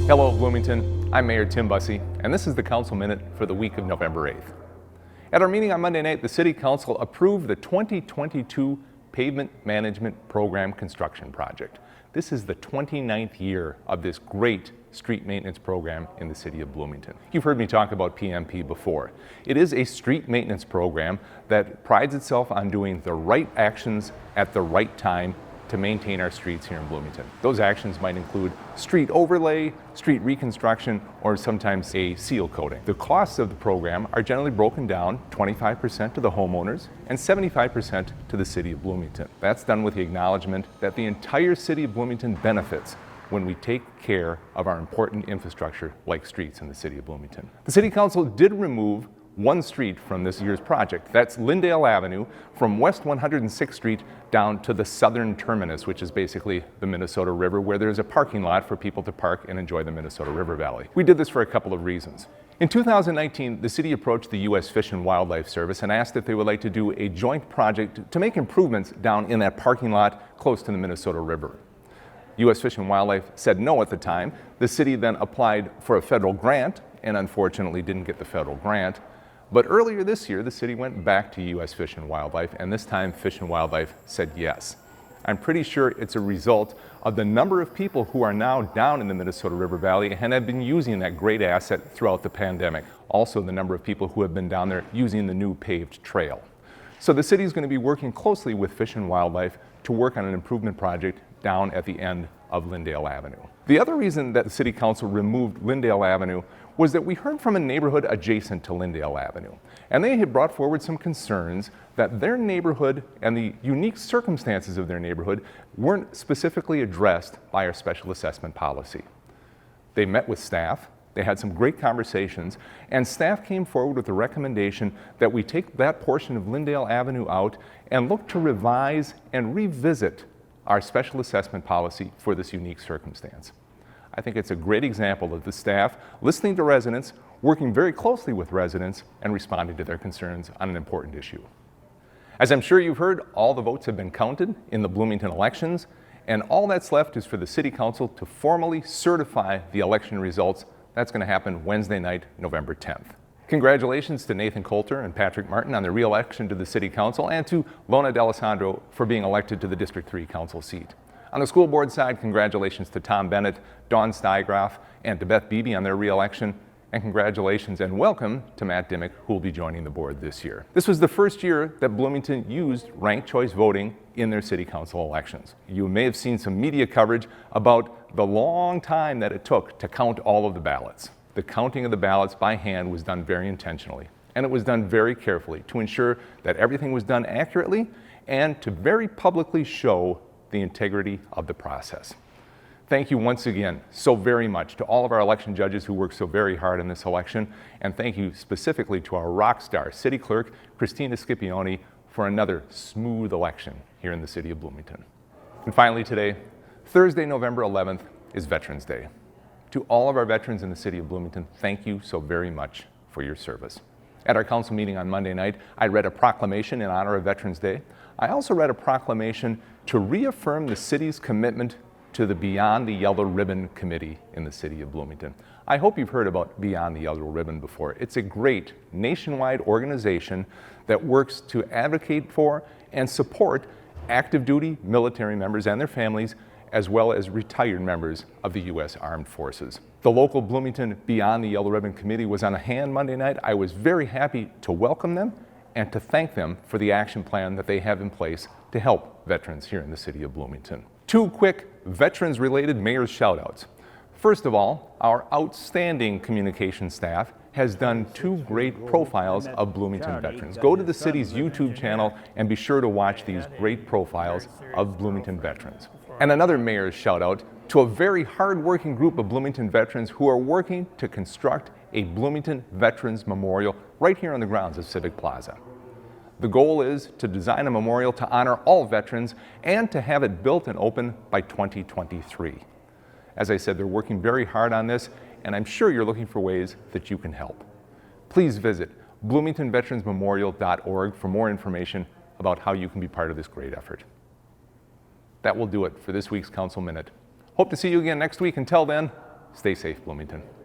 Hello, Bloomington. I'm Mayor Tim Bussey, and this is the Council Minute for the week of November 8th. At our meeting on Monday night, the City Council approved the 2022 Pavement Management Program construction project. This is the 29th year of this great street maintenance program in the city of Bloomington. You've heard me talk about PMP before. It is a street maintenance program that prides itself on doing the right actions at the right time to maintain our streets here in Bloomington. Those actions might include street overlay, street reconstruction, or sometimes a seal coating. The costs of the program are generally broken down 25% to the homeowners and 75% to the city of Bloomington. That's done with the acknowledgement that the entire city of Bloomington benefits when we take care of our important infrastructure like streets in the city of Bloomington. The City Council did remove one street from this year's project. That's Lyndale Avenue from West 106th Street down to the southern terminus, which is basically the Minnesota River, where there's a parking lot for people to park and enjoy the Minnesota River Valley. We did this for a couple of reasons. In 2019, the city approached the U.S. Fish and Wildlife Service and asked if they would like to do a joint project to make improvements down in that parking lot close to the Minnesota River. U.S. Fish and Wildlife said no at the time. The city then applied for a federal grant and unfortunately didn't get the federal grant. But earlier this year, the city went back to U.S. Fish and Wildlife, and this time Fish and Wildlife said yes. I'm pretty sure it's a result of the number of people who are now down in the Minnesota River Valley and have been using that great asset throughout the pandemic. Also, the number of people who have been down there using the new paved trail. So the city is going to be working closely with Fish and Wildlife to work on an improvement project down at the end of Lyndale Avenue. The other reason that the City Council removed Lyndale Avenue was that we heard from a neighborhood adjacent to Lyndale Avenue, and they had brought forward some concerns that their neighborhood and the unique circumstances of their neighborhood weren't specifically addressed by our special assessment policy. They met with staff, they had some great conversations, and staff came forward with a recommendation that we take that portion of Lyndale Avenue out and look to revise and revisit our special assessment policy for this unique circumstance. I think it's a great example of the staff listening to residents, working very closely with residents, and responding to their concerns on an important issue. As I'm sure you've heard, all the votes have been counted in the Bloomington elections, and all that's left is for the City Council to formally certify the election results. That's going to happen Wednesday night, November 10th. Congratulations to Nathan Coulter and Patrick Martin on their re-election to the City Council, and to Lona D'Alessandro for being elected to the District 3 Council seat. On the school board side, congratulations to Tom Bennett, Dawn Steigroff, and to Beth Beebe on their re-election, and congratulations and welcome to Matt Dimmick, who will be joining the board this year. This was the first year that Bloomington used ranked choice voting in their City Council elections. You may have seen some media coverage about the long time that it took to count all of the ballots. The counting of the ballots by hand was done very intentionally, and it was done very carefully to ensure that everything was done accurately and to very publicly show the integrity of the process. Thank you once again so very much to all of our election judges who worked so very hard in this election, and thank you specifically to our rock star city clerk, Christina Scipione, for another smooth election here in the city of Bloomington. And finally today, Thursday, November 11th, is Veterans Day. To all of our veterans in the city of Bloomington, thank you so very much for your service. At our council meeting on Monday night, I read a proclamation in honor of Veterans Day. I also read a proclamation to reaffirm the city's commitment to the Beyond the Yellow Ribbon Committee in the city of Bloomington. I hope you've heard about Beyond the Yellow Ribbon before. It's a great nationwide organization that works to advocate for and support active duty military members and their families, as well as retired members of the U.S. Armed Forces. The local Bloomington Beyond the Yellow Ribbon Committee was on hand Monday night. I was very happy to welcome them and to thank them for the action plan that they have in place to help veterans here in the city of Bloomington. Two quick veterans-related mayor's shout-outs. First of all, our outstanding communication staff has done two great profiles of Bloomington veterans. Go to the city's YouTube channel and be sure to watch these great profiles of Bloomington veterans. And another mayor's shout-out to a very hard-working group of Bloomington veterans who are working to construct a Bloomington Veterans Memorial right here on the grounds of Civic Plaza. The goal is to design a memorial to honor all veterans and to have it built and open by 2023. As I said, they're working very hard on this, and I'm sure you're looking for ways that you can help. Please visit bloomingtonveteransmemorial.org for more information about how you can be part of this great effort. That will do it for this week's Council Minute. Hope to see you again next week. Until then, Stay safe, Bloomington.